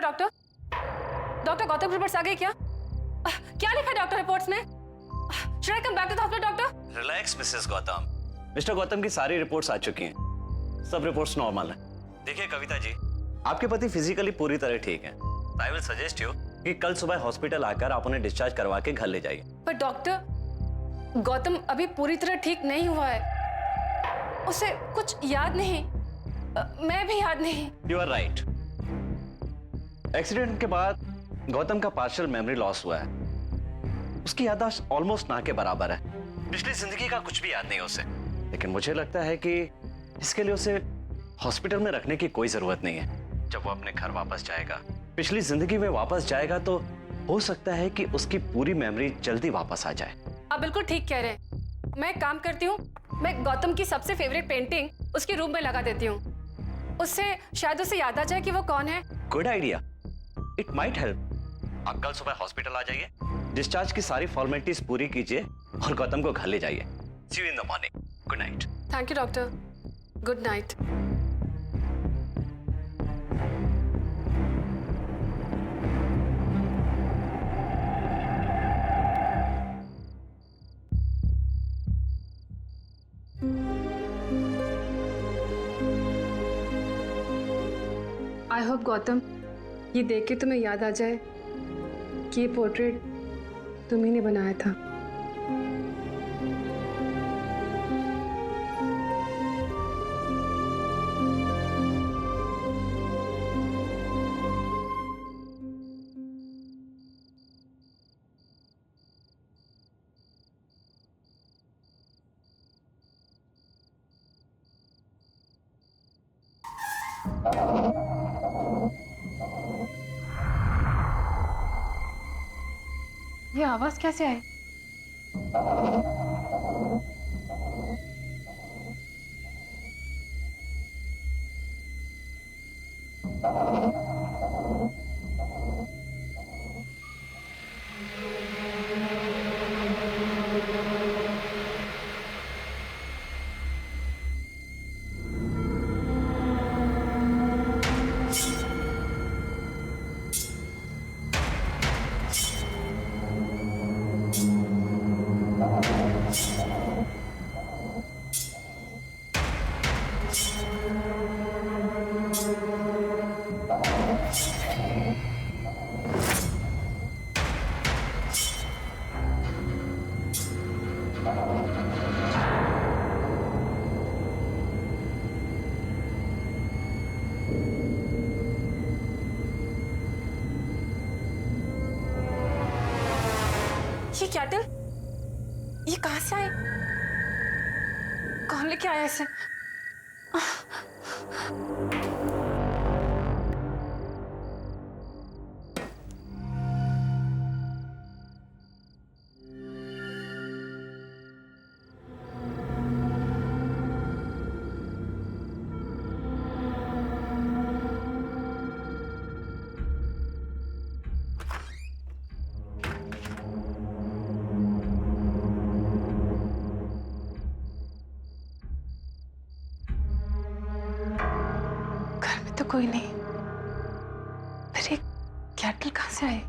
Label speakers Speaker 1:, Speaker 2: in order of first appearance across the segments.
Speaker 1: Doctor? Doctor Gautam reports आ गई क्या? क्या लिखा है डॉक्टर रिपोर्ट्स में? Should I come back to the hospital, doctor?
Speaker 2: Relax Mrs Gautam. Mister Gautam की सारी रिपोर्ट्स आ चुकी हैं। सब रिपोर्ट्स नॉर्मल है। देखिए कविता जी, आपके पति फिजिकली पूरी तरह ठीक हैं। आई विल सजेस्ट यू कि कल सुबह हॉस्पिटल आकर आप उन्हें डिस्चार्ज करवा के घर ले जाइए।
Speaker 1: पर डॉक्टर, गौतम अभी पूरी तरह ठीक नहीं हुआ है। उसे कुछ याद नहीं, मैं भी याद नहीं।
Speaker 2: You are right. एक्सीडेंट के बाद गौतम का पार्शियल मेमोरी लॉस हुआ है। उसकी याददाश्त ऑलमोस्ट ना के बराबर है। पिछली जिंदगी का कुछ भी याद नहीं उसे। लेकिन मुझे लगता है कि इसके लिए उसे हॉस्पिटल में रखने की कोई जरूरत नहीं है। जब वो अपने घर वापस जाएगा, पिछली जिंदगी में वापस जाएगा, तो हो सकता है कि उसकी पूरी मेमोरी जल्दी वापस आ जाए।
Speaker 1: आप बिल्कुल ठीक कह रहे हैं। मैं एक काम करती हूँ, मैं गौतम की सबसे फेवरेट पेंटिंग उसके रूम में लगा देती हूँ। उससे शायद उसे याद आ जाए कि वो कौन है।
Speaker 2: Good idea, it might help. आप कल सुबह हॉस्पिटल आ जाइए, डिस्चार्ज की सारी फॉर्मेलिटीज पूरी कीजिए और गौतम को घर ले जाइए। See you in the morning. Good night.
Speaker 1: Thank you doctor. Good night. I hope Gautam, ये देख के तुम्हें याद आ जाए कि ये पोर्ट्रेट तुम्ही ने बनाया था। ये आवाज कैसे आई? ये कैटल, ये कहां से आए? कौन लेके आया इसे? तो कोई नहीं, फिर ये कैटल कहां से आए?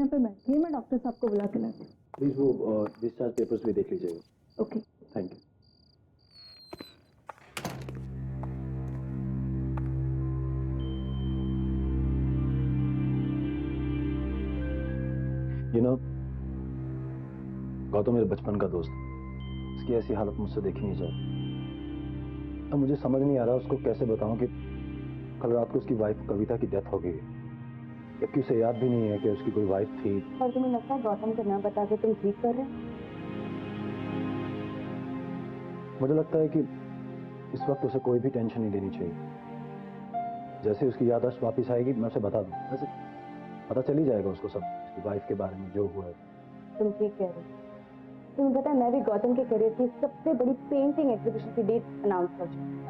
Speaker 3: यहाँ पे बैठिए, मैं डॉक्टर साहब को बुला के लाती हूँ।
Speaker 4: प्लीज वो डिस्चार्ज पेपर्स भी देख लीजिएगा।
Speaker 3: Okay.
Speaker 4: Thank you. You know, Gautam मेरे बचपन का दोस्त है। इसकी ऐसी हालत मुझसे देखी नहीं जाती। अब मुझे समझ नहीं आ रहा उसको कैसे बताऊं कि कल रात को उसकी वाइफ कविता की डेथ हो गई है, जबकि उसे याद भी नहीं है कि उसकी कोई वाइफ थी।
Speaker 3: और तुम्हें लगता है गौतम को ना बता के तुम ठीक कर रहे हो?
Speaker 4: मुझे लगता है कि इस वक्त उसे कोई भी टेंशन नहीं लेनी चाहिए। जैसे उसकी याददाश्त वापस आएगी मैं उसे बता दूं, वैसे पता चल ही जाएगा उसको सब, उसकी वाइफ के बारे में जो हुआ है।
Speaker 3: तुम ठीक कह रहे हो। तुम्हें पता है मैं भी गौतम के करियर की सबसे बड़ी पेंटिंग एग्जीबिशन की डेट अनाउंस कर चुकी हूँ,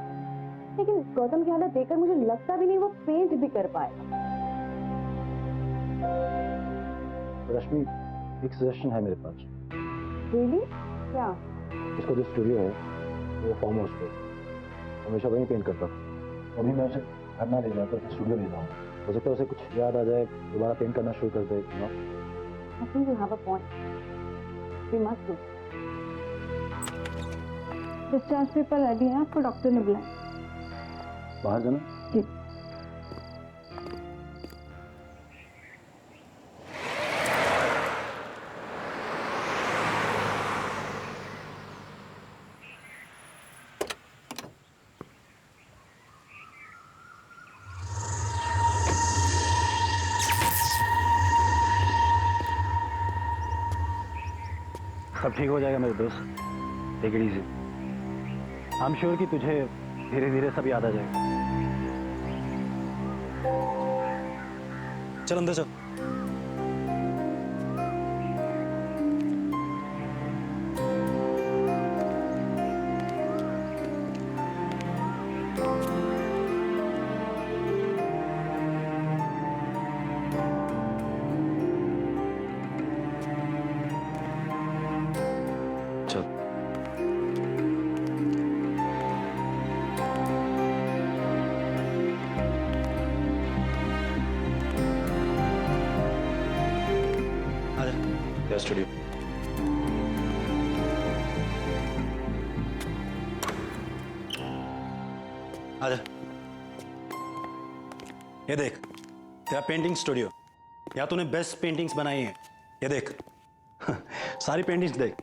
Speaker 3: लेकिन गौतम की हालत देखकर मुझे लगता भी नहीं वो पेंट भी कर पाएगा।
Speaker 4: रश्मि, एक सजेशन है मेरे पास।
Speaker 3: रियली? क्या?
Speaker 4: इसका जो स्टूडियो है वो फार्म हाउस पे, हमेशा वहीं पेंट करता था। अभी मैं उसे घर ना ले जाकर स्टूडियो ले जाऊँगा। हो सकता है उसे कुछ याद आ जाए, दोबारा पेंट करना शुरू कर दे।
Speaker 3: I think you have a point. We must do. Discharge paper ready है, आपको डॉक्टर ने बुलाया।
Speaker 4: बाहर जाना?
Speaker 3: जी।
Speaker 4: सब ठीक हो जाएगा मेरे दोस्त, take it easy. I am sure कि तुझे धीरे धीरे सब याद आ जाएगा। चल अंदर चल। चल। आजा, स्टूडियो। आजा। ये देख, तेरा पेंटिंग स्टूडियो। या तूने बेस्ट पेंटिंग्स बनाई हैं। ये देख सारी पेंटिंग्स देख।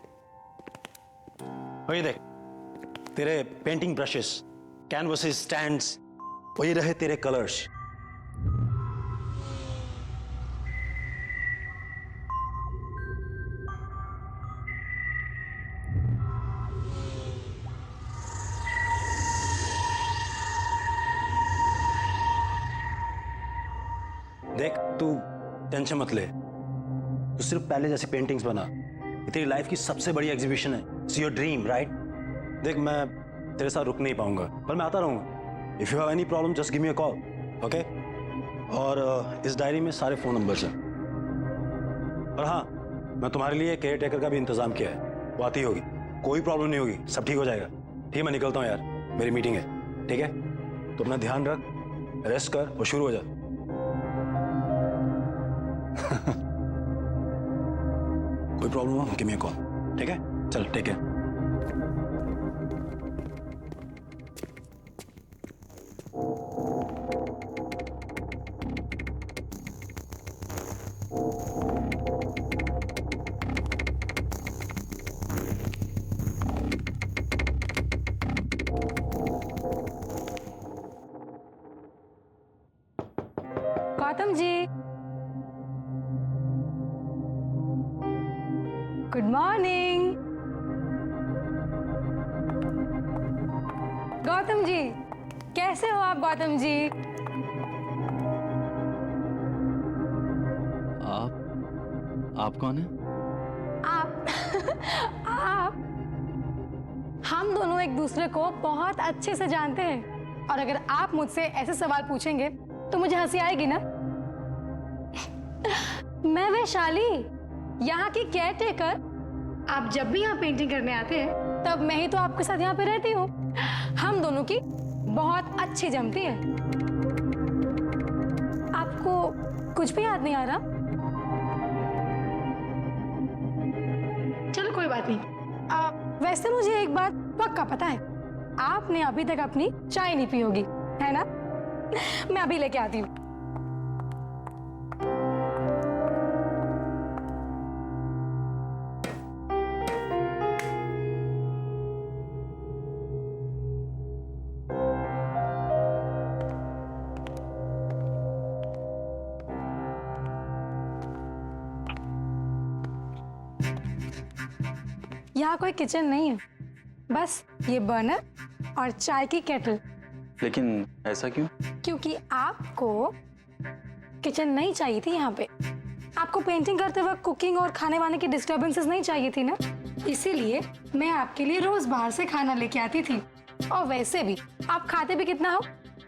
Speaker 4: और ये देख, तेरे पेंटिंग ब्रशेस, कैनवसेस, स्टैंड्स, वही रहे तेरे कलर्स। देख, तू टेंशन मत ले, तू सिर्फ पहले जैसी पेंटिंग्स बना। ये तेरी लाइफ की सबसे बड़ी एग्जीबिशन है। It's your dream, right? देख, मैं तेरे साथ रुक नहीं पाऊंगा, पर मैं आता रहूंगा। If you have any problem just give me a call, okay? और इस डायरी में सारे फोन नंबर्स हैं। और हाँ, मैं तुम्हारे लिए केयर टेकर का भी इंतजाम किया है, वो आती होगी। कोई प्रॉब्लम नहीं होगी, सब ठीक हो जाएगा। ठीक है, मैं निकलता हूँ यार, मेरी मीटिंग है। ठीक है, तो अपना ध्यान रख, रेस्ट कर और शुरू हो जा। कोई प्रॉब्लम हो गिव मी अ कॉल, ठीक है? चल, take care.
Speaker 1: Gautam ji, good morning. Gautam ji, कैसे हो आप गौतम जी?
Speaker 2: आप कौन है?
Speaker 1: आप आप हम दोनों एक दूसरे को बहुत अच्छे से जानते हैं, और अगर आप मुझसे ऐसे सवाल पूछेंगे तो मुझे हंसी आएगी ना। मैं वैशाली, यहाँ की केयर टेकर। आप जब भी यहाँ पेंटिंग करने आते हैं तब मैं ही तो आपके साथ यहाँ पे रहती हूँ। हम दोनों की बहुत अच्छी जमती है। आपको कुछ भी याद नहीं आ रहा? कोई बात नहीं। वैसे मुझे एक बात पक्का पता है, आपने अभी तक अपनी चाय नहीं पी होगी, है ना? मैं अभी लेके आती हूँ। यहाँ कोई किचन नहीं है, बस ये बर्नर और चाय की केटल।
Speaker 5: लेकिन ऐसा क्यों?
Speaker 1: क्योंकि आपको किचन नहीं चाहिए थी यहाँ पे। आपको पेंटिंग करते वक्त कुकिंग और खाने वाने की डिस्टरबेंसेस नहीं चाहिए थी ना, इसीलिए मैं आपके लिए रोज बाहर से खाना लेके आती थी। और वैसे भी आप खाते भी कितना हो,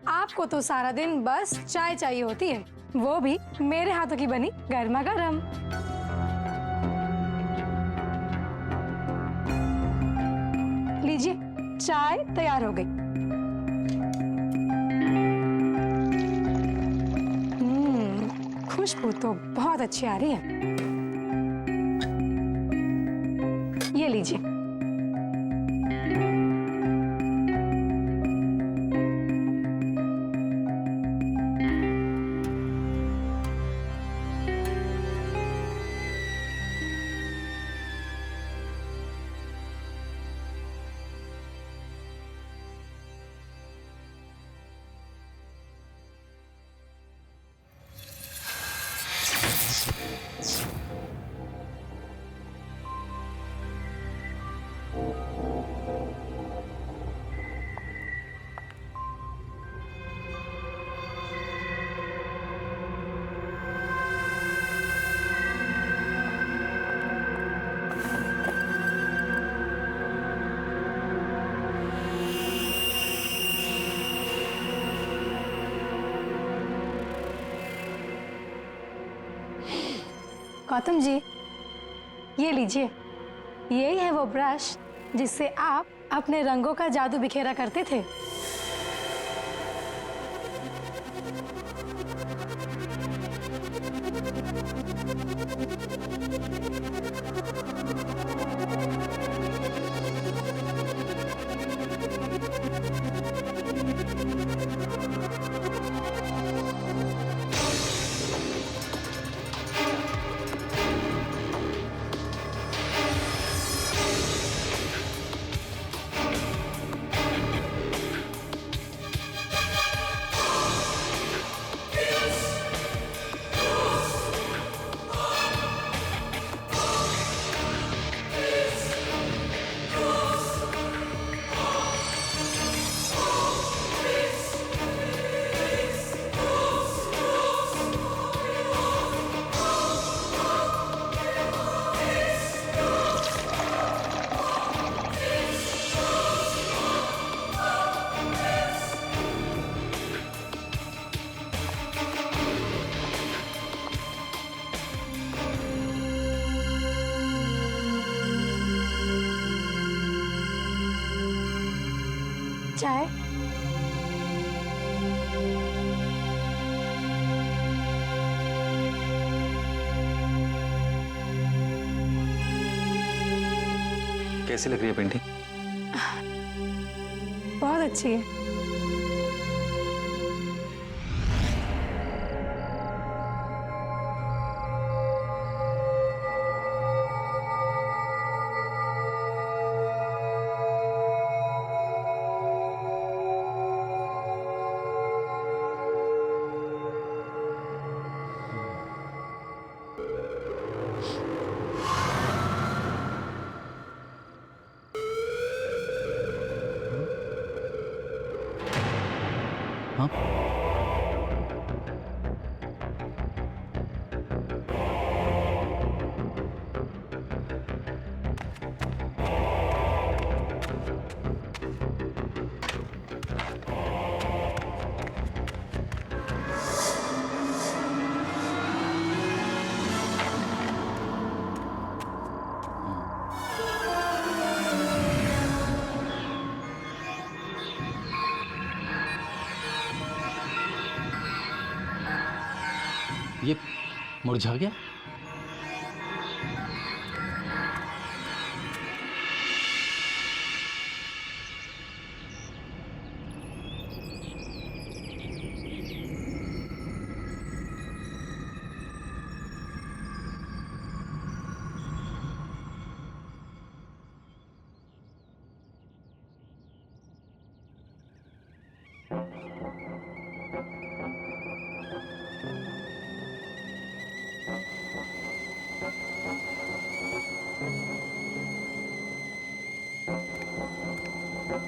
Speaker 1: आपको तो सारा दिन बस चाय चाहिए होती है, वो भी मेरे हाथों की बनी गर्मा गर्म। लीजिए, चाय तैयार हो गई। खुशबू तो बहुत अच्छी आ रही है। ये लीजिए। गौतम जी, ये लीजिए। यही है वो ब्रश जिससे आप अपने रंगों का जादू बिखेरा करते थे। चाय।
Speaker 5: कैसी लग रही है पेंटिंग?
Speaker 1: बहुत अच्छी है।
Speaker 5: हाँ? ये मुरझा गया?
Speaker 1: Good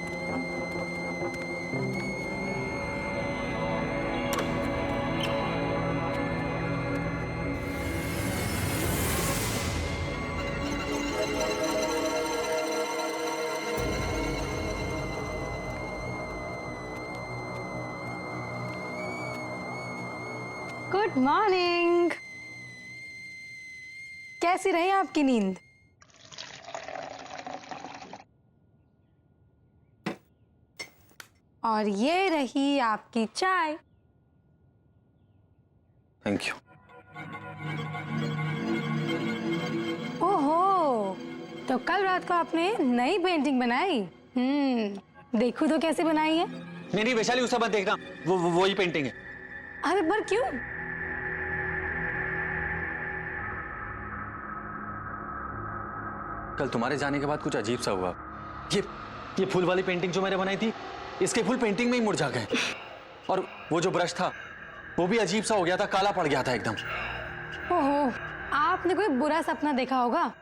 Speaker 1: morning. कैसी रही आपकी नींद? और ये रही आपकी चाय।
Speaker 5: Thank you.
Speaker 1: ओहो, तो कल रात को आपने नई पेंटिंग बनाई? देखूं तो कैसे बनाई है?
Speaker 5: नहीं वैशाली, उसे मत देखना, वो ही पेंटिंग है।
Speaker 1: अरे पर क्यों?
Speaker 5: कल तुम्हारे जाने के बाद कुछ अजीब सा हुआ। ये फूल वाली पेंटिंग जो मैंने बनाई थी, इसके फूल पेंटिंग में ही मुरझा गए। और वो जो ब्रश था वो भी अजीब सा हो गया था, काला पड़ गया था एकदम।
Speaker 1: ओहो, आपने कोई बुरा सपना देखा होगा।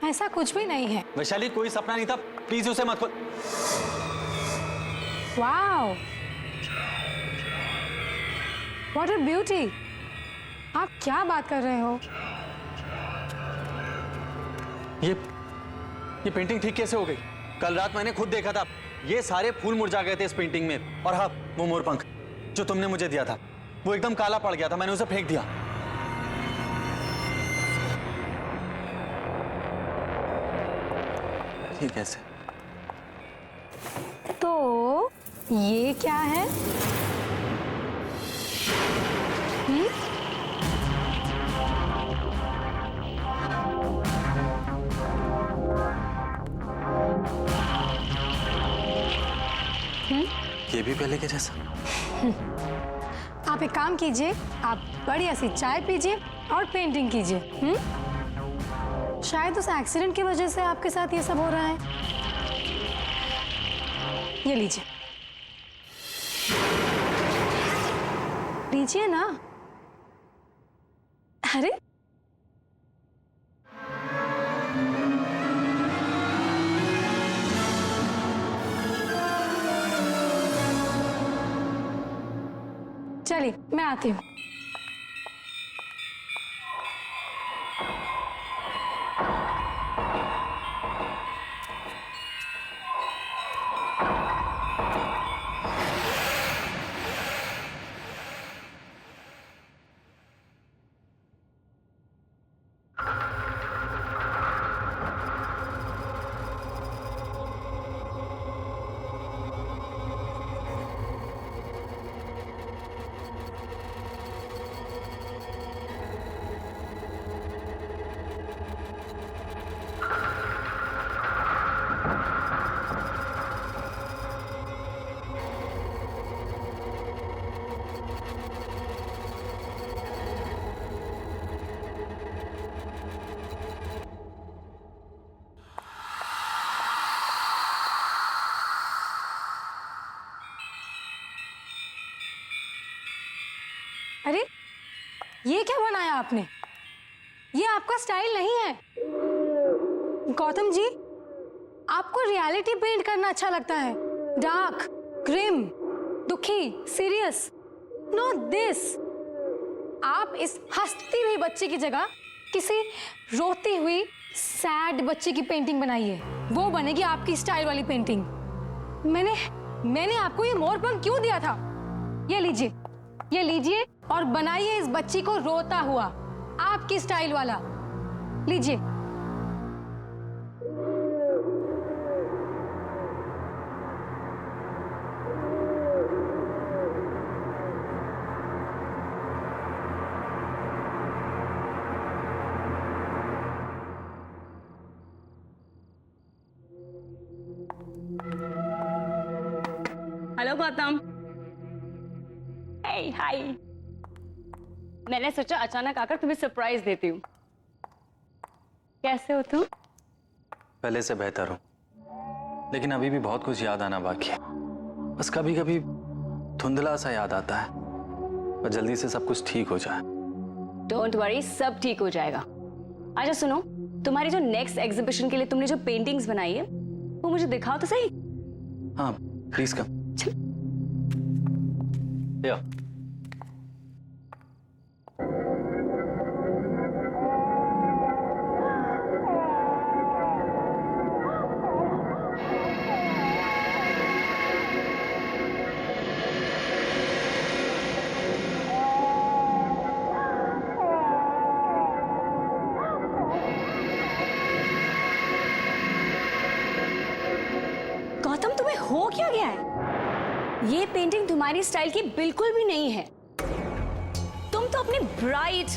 Speaker 1: ऐसा कुछ भी नहीं है।
Speaker 5: वैशाली, कोई सपना नहीं था, प्लीज उसे मत खोल।
Speaker 1: Wow, what a beauty. आप क्या बात कर रहे हो?
Speaker 5: ये पेंटिंग ठीक कैसे हो गई? कल रात मैंने खुद देखा था, ये सारे फूल मुरझा गए थे इस पेंटिंग में। और हाँ, वो मोरपंख जो तुमने मुझे दिया था वो एकदम काला पड़ गया था, मैंने उसे फेंक दिया। ये कैसे?
Speaker 1: तो ये क्या है?
Speaker 5: ये भी पहले के जैसा।
Speaker 1: आप एक काम कीजिए, आप बढ़िया सी चाय पीजिए और पेंटिंग कीजिए। शायद उस एक्सीडेंट की वजह से आपके साथ ये सब हो रहा है। ये लीजिए, लीजिए ना। अरे चलिए, मैं आती हूँ। अरे ये क्या बनाया आपने? ये आपका स्टाइल नहीं है। गौतम जी, आपको रियलिटी पेंट करना अच्छा लगता है। डार्क, ग्रिम, दुखी, सीरियस। Not this. आप इस हंसती हुई बच्ची की जगह किसी रोती हुई सैड बच्ची की पेंटिंग बनाइए। वो बनेगी आपकी स्टाइल वाली पेंटिंग। मैंने आपको ये मोरपंख क्यों दिया था? ये लीजिए और बनाइए इस बच्ची को रोता हुआ, आपकी स्टाइल वाला। लीजिए।
Speaker 3: हेलो गौतम। हाय। मैंने सोचा अचानक आकर तुम्हें सरप्राइज देती हूँ। कैसे हो तुम?
Speaker 5: पहले से बेहतर हो, लेकिन अभी भी बहुत कुछ याद आना बाकी है। बस कभी कभी धुंधला सा याद आता है, पर जल्दी से सब कुछ ठीक हो जाए।
Speaker 3: डोंट वरी, सब ठीक हो जाएगा। अच्छा सुनो, तुम्हारी जो नेक्स्ट एग्जीबिशन के लिए तुमने जो पेंटिंग्स बनाई है वो मुझे दिखाओ तो सही।
Speaker 5: हाँ प्लीज कम। या
Speaker 3: गौतम, तुम्हें हो क्या गया है? ये पेंटिंग तुम्हारी स्टाइल की बिल्कुल भी नहीं है। तुम तो अपनी ब्राइट,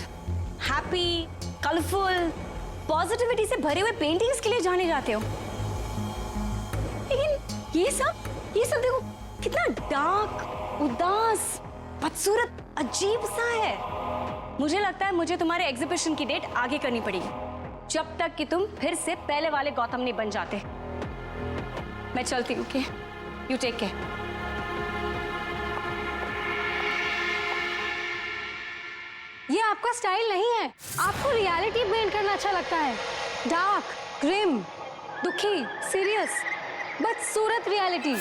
Speaker 3: हैप्पी, कलरफुल, पॉजिटिविटी से भरे हुए पेंटिंग्स के लिए जाने जाते हो, लेकिन ये सब देखो कितना डार्क, उदास, बदसूरत, अजीब सा है। मुझे लगता है मुझे तुम्हारे एग्जीबिशन की डेट आगे करनी पड़ेगी, जब तक कि तुम फिर से पहले वाले गौतम नहीं बन जाते। मैं चलती हूँ, ओके? You take care.
Speaker 1: ये आपका स्टाइल नहीं है। आपको रियलिटी पेंट करना अच्छा लगता है। डार्क, ग्रिम, दुखी, सीरियस, बदसूरत रियलिटी।